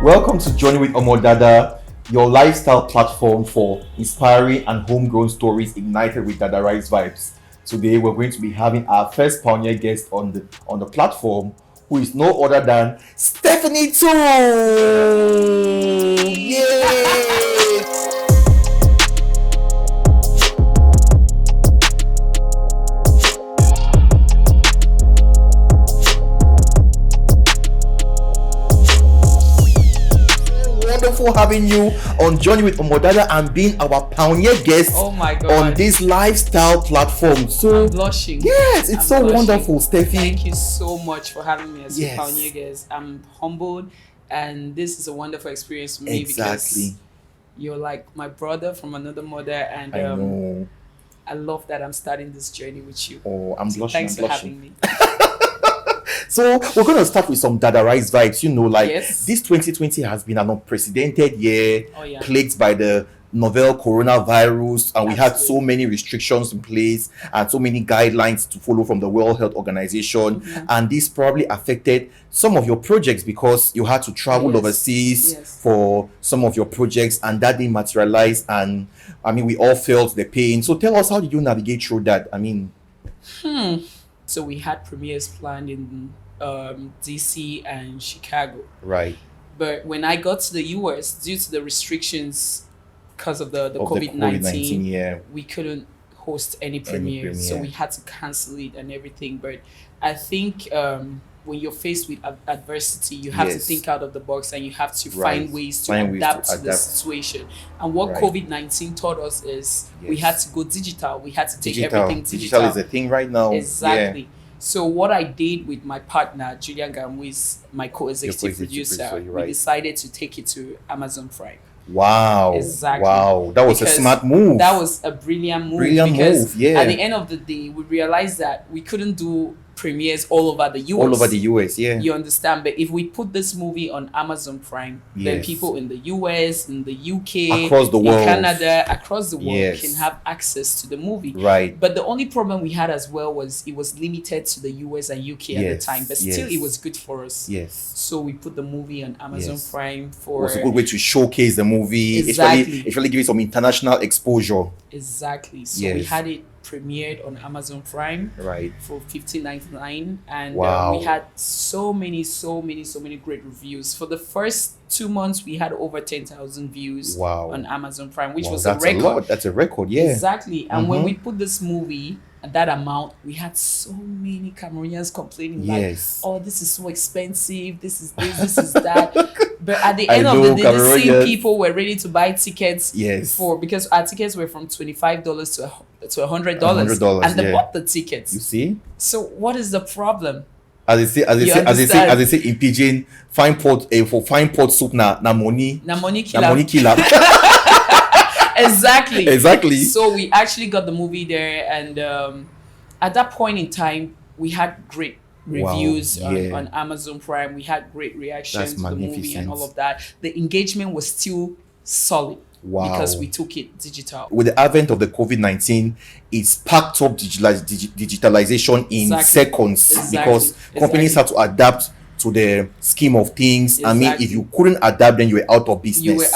Welcome to Journey with Omodada, your lifestyle platform for inspiring and homegrown stories ignited with Dada Rise vibes. Today we're going to be having our first pioneer guest on the platform, who is no other than Stephanie too. Yay! Wonderful having you on Journey with Omodada and being our pioneer guest on this lifestyle platform. So I'm blushing. Yes, it's so wonderful, Steffi. Thank you so much for having me as a pioneer guest. I'm humbled, and this is a wonderful experience for me because you're like my brother from another mother, and I know. I love that I'm starting this journey with you. Oh, I'm blushing. Thanks for having me. So we're going to start with some Dada Rise vibes. This 2020 has been an unprecedented year, plagued by the novel coronavirus, and we had so many restrictions in place and so many guidelines to follow from the World Health Organization. And this probably affected some of your projects because you had to travel overseas for some of your projects, and that didn't materialize. And I mean, we all felt the pain. So tell us, how did you navigate through that? I mean, So we had premieres planned in DC and Chicago. Right. But when I got to the US, due to the restrictions because of the COVID-19, we couldn't host any premiere. So we had to cancel it and everything. But I think when you're faced with adversity, you have to think out of the box, and you have to find ways to adapt to the situation. And what COVID-19 taught us is we had to go digital. We had to take everything digital. Digital is a thing right now. Exactly. Yeah. So what I did with my partner, NJANGA, who is my co-executive producer, we decided to take it to Amazon Prime. Wow. Exactly. Wow. That was a smart move. That was a brilliant move. Because at the end of the day, we realized that we couldn't do premieres all over the US. All over the US, You understand? But if we put this movie on Amazon Prime, then people in the US, in the UK, across the world, in Canada, across the world can have access to the movie. Right. But the only problem we had as well was it was limited to the US and UK at the time. But still, it was good for us. Yes. So we put the movie on Amazon Prime for... It was a good way to showcase the movie. Exactly. Actually give it some international exposure. Exactly. So we had it premiered on Amazon Prime for $15.99, and we had so many great reviews. For the first 2 months, we had over 10,000 views on Amazon Prime, which was a record. That's a record, Exactly. And when we put this movie at that amount, we had so many Cameroonians complaining like, oh, this is so expensive, this is this, this is that. But at the end of the day, the same people were ready to buy tickets because our tickets were from $25 to $100, and they bought the tickets. You see? So what is the problem? As they say in pidgin, fine pot soup na money killer. Exactly. So we actually got the movie there, and at that point in time, we had great reviews on Amazon Prime. We had great reactions to the movie and all of that. The engagement was still solid because we took it digital. With the advent of the COVID-19, it's packed up digitalization in seconds because companies had to adapt to the scheme of things. I mean, if you couldn't adapt, then you were out of business.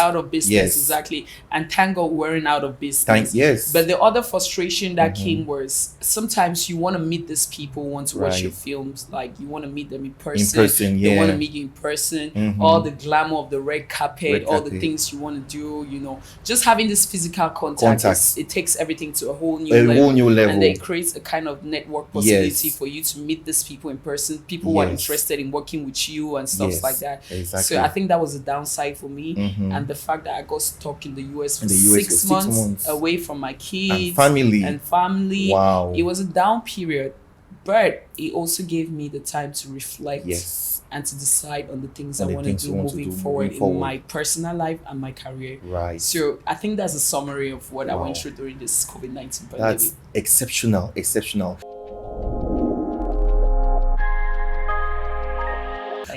Exactly. And thank God we weren't out of business. But the other frustration that came was sometimes you want to meet these people, want to watch your films, like you want to meet them in person. They want to meet you in person. All the glamour of the red carpet, all the things you want to do, just having this physical contact. It takes everything to a whole new level. And then it creates a kind of network possibility for you to meet these people in person. People who are interested in working with you and stuff like that. So I think that was a downside for me, and the fact that I got stuck in the US for 6 months away from my kids and family. Wow. It was a down period, but it also gave me the time to reflect and to decide on the things I want to do moving forward in my personal life and my career. So I think that's a summary of what I went through during this COVID-19 pandemic. That's exceptional.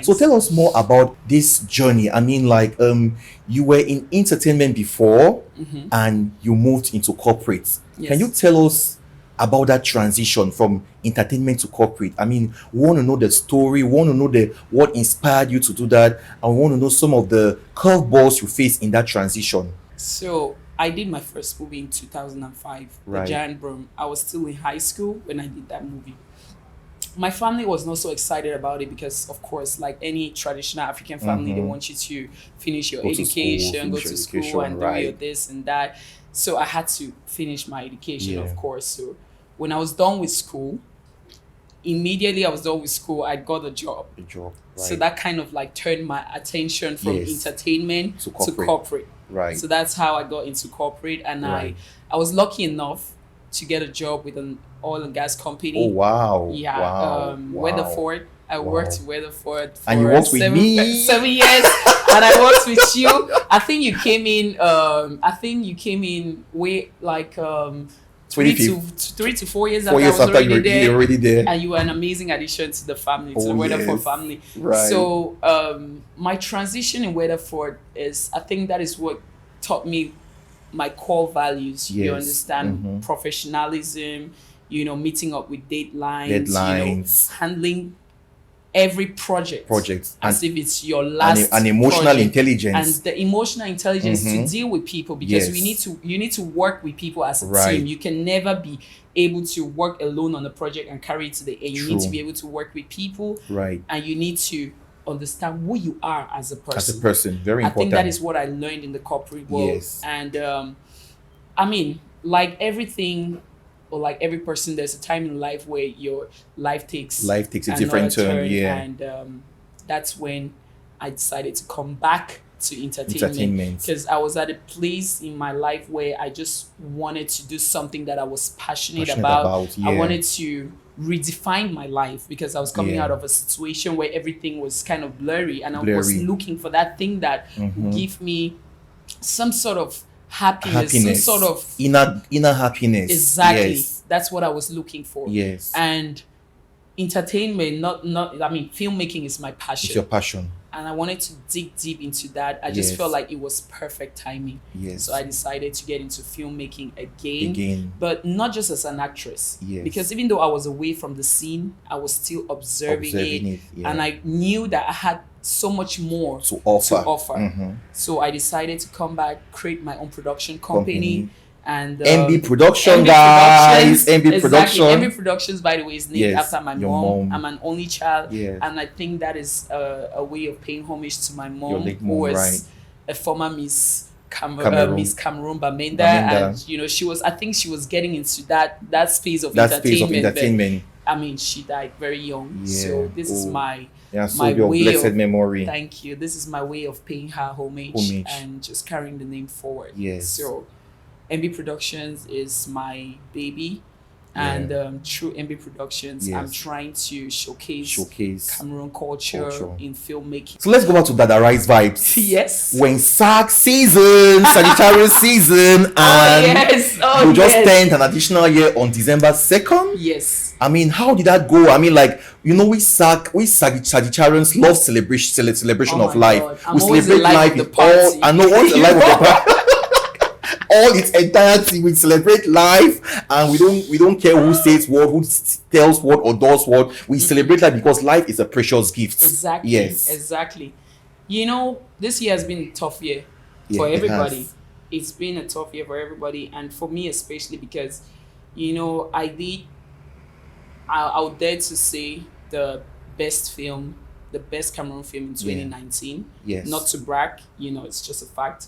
So tell us more about this journey. I mean, like, you were in entertainment before and you moved into corporate. Can you tell us about that transition from entertainment to corporate. I mean, we want to know the story, we want to know what inspired you to do that, and we want to know some of the curveballs you faced in that transition. So I did my first movie in 2005, The Giant Broom. I was still in high school when I did that movie. My family was not so excited about it because, of course, like any traditional African family, they want you to finish your education, go to school and do your this and that. So I had to finish my education, of course. So when I was done with school, immediately I was done with school, I got a job. So that kind of like turned my attention from entertainment to corporate. Right. So that's how I got into corporate, and I was lucky enough to get a job with an oil and gas company. Oh wow! Yeah, wow. Weatherford. I worked in Weatherford for and you worked with me 7 years, and I worked with you. I think you came in way like 3 to 4 years after I was already there, and you were an amazing addition to the family, to the Weatherford family. Right. So my transition in Weatherford I think that is what taught me my core values. You understand, professionalism, meeting up with deadlines, handling every project as if it's your last and emotional project. Intelligence, and the emotional intelligence to deal with people, because you need to work with people as a team. You can never be able to work alone on a project and carry it to the end. You need to be able to work with people, and you need to understand who you are as a person. Very important. I think that is what I learned in the corporate world. And I mean, like everything, or like every person, there's a time in life where your life takes a different turn. And that's when I decided to come back to entertainment, because I was at a place in my life where I just wanted to do something that I was passionate about. I wanted to redefine my life, because I was coming out of a situation where everything was kind of blurry, and I was looking for that thing that would give me some sort of happiness, some sort of inner happiness. Exactly. That's what I was looking for. Yes. And entertainment, filmmaking is my passion. It's your passion. And I wanted to dig deep into that. I just felt like it was perfect timing. Yes. So I decided to get into filmmaking again. But not just as an actress. Yes. Because even though I was away from the scene, I was still observing it. And I knew that I had so much more to offer. So I decided to come back, create my own production company. And EMBIE Production, guys. EMBIE Production. EMBIE Productions, by the way, is named after my mom. I'm an only child, and I think that is a way of paying homage to my mom, who was a former Miss Cameroon Bamenda, and she was. I think she was getting into that space of entertainment. But, I mean, she died very young, so this is my way blessed of memory. Thank you. This is my way of paying her homage and just carrying the name forward. Yes. So EMBIE Productions is my baby, and through EMBIE Productions, I'm trying to showcase Cameroon culture in filmmaking. So let's go back to Dada Rice vibes. Yes. When Sagittarius season, and you just spent an additional year on December 2nd. Yes. I mean, how did that go? I mean, like, we Sagittarians love celebration of life. We celebrate life with all. I know what's the life of the party. All its entirety. We celebrate life, and we don't care who says what, who tells what or does what. We celebrate life because life is a precious gift. Exactly. Yes. Exactly. This year has been a tough year for everybody. It's been a tough year for everybody, and for me especially, because I would dare to say the best Cameroon film in 2019. Yes. Not to brag, it's just a fact.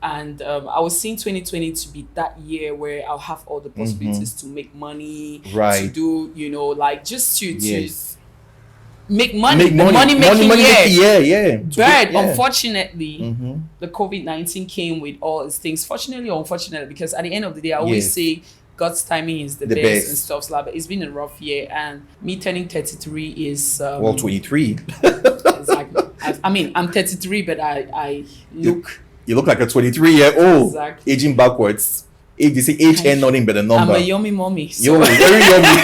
And I was seeing 2020 to be that year where I'll have all the possibilities to make money, to do, just to make money. Money making year. But unfortunately, the COVID-19 came with all its things. Fortunately or unfortunately, because at the end of the day, I always say God's timing is the best and stuff like that. But it's been a rough year, and me turning 33 is 23. Exactly. I'm 33, but I look. You look like a 23-year-old. Exactly. Aging backwards. They say age ain't nothing but a number. I'm a yummy mommy. So. Yo, very yummy.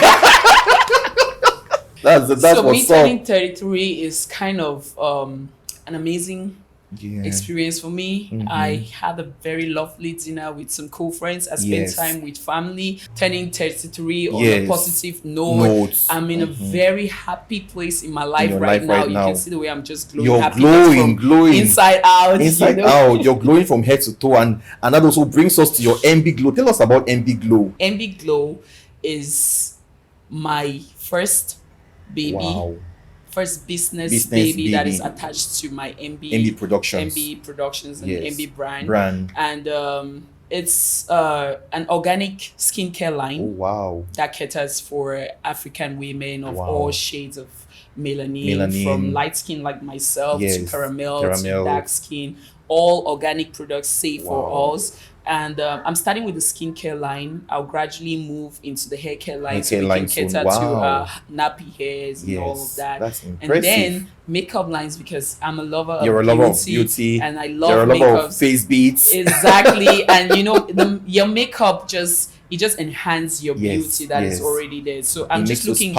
That's so what's me turning 33 is kind of an amazing experience for me. I had a very lovely dinner with some cool friends. I spent time with family. Turning 33 on a positive note. I'm in a very happy place in my life right now. You can see the way I'm just glowing. You're glowing inside out. Out. You're glowing from head to toe, and that also brings us to your EMBIE Glow. Tell us about EMBIE Glow. EMBIE Glow is my first baby. First business baby that is attached to my EMBIE Productions and EMBIE brand. And it's an organic skincare line that caters for African women of all shades of melanin, from light skin like myself to caramel to dark skin, all organic products safe for us. And I'm starting with the skincare line. I'll gradually move into the hair care line, so we can cater to nappy hairs and all of that. That's impressive. And then makeup lines, because I'm a lover of beauty, and I love makeup. Face beads. Exactly. And your makeup just enhances your beauty that is already there. So I'm just looking.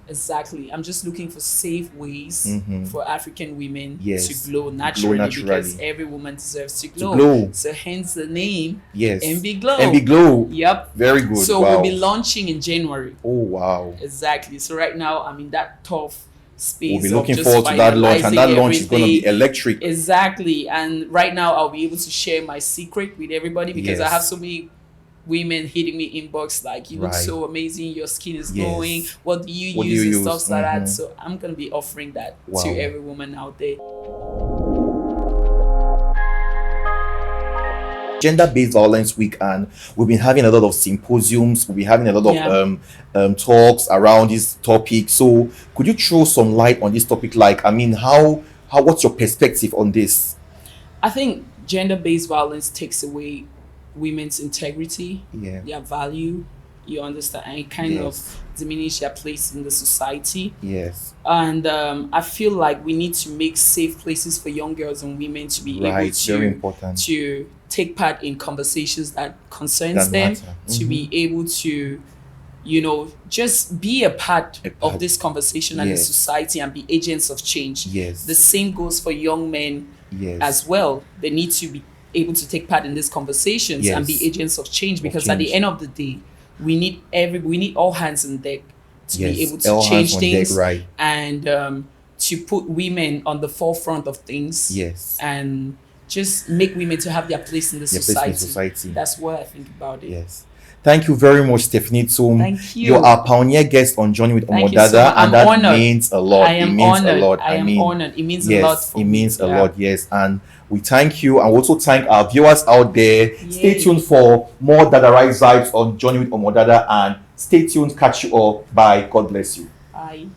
Exactly. I'm just looking for safe ways for African women to glow naturally, because every woman deserves to glow. So hence the name EMBIE Glow. EMBIE Glow. Yep. Very good. So we'll be launching in January. Oh, wow. Exactly. So right now I'm in that tough space. We'll be looking forward to that launch, and that launch is going to be electric. Exactly. And right now I'll be able to share my secret with everybody, because I have so many women hitting me inbox like, you look so amazing, your skin is glowing, what do you use and stuff like that. So I'm going to be offering that to every woman out there. Gender-based violence week, and we've been having a lot of symposiums, we'll be having a lot of talks around this topic. So could you throw some light on this topic? Like, I mean, how what's your perspective on this? I think gender-based violence takes away women's integrity, their value, you understand, and it kind of diminish their place in the society. And I feel like we need to make safe places for young girls and women to be able to take part in conversations that concerns them, to be able to just be a part of this conversation and the society, and be agents of change. The same goes for young men as well. They need to be able to take part in these conversations and be agents of change, because at the end of the day, we need all hands on deck to be able to change things, and to put women on the forefront of things, and just make women to have their place in the society. That's what I think about it. Thank you very much, Stephanie. Thank you. You're our pioneer guest on Journey with Omodada, and that means a lot. It means a lot. I am honored. It means a lot for me. It means a lot, and we thank you, and we also thank our viewers out there. Stay tuned for more Dada Rise vibes on Journey with Omodada, and stay tuned. Catch you all. Bye. God bless you. Bye.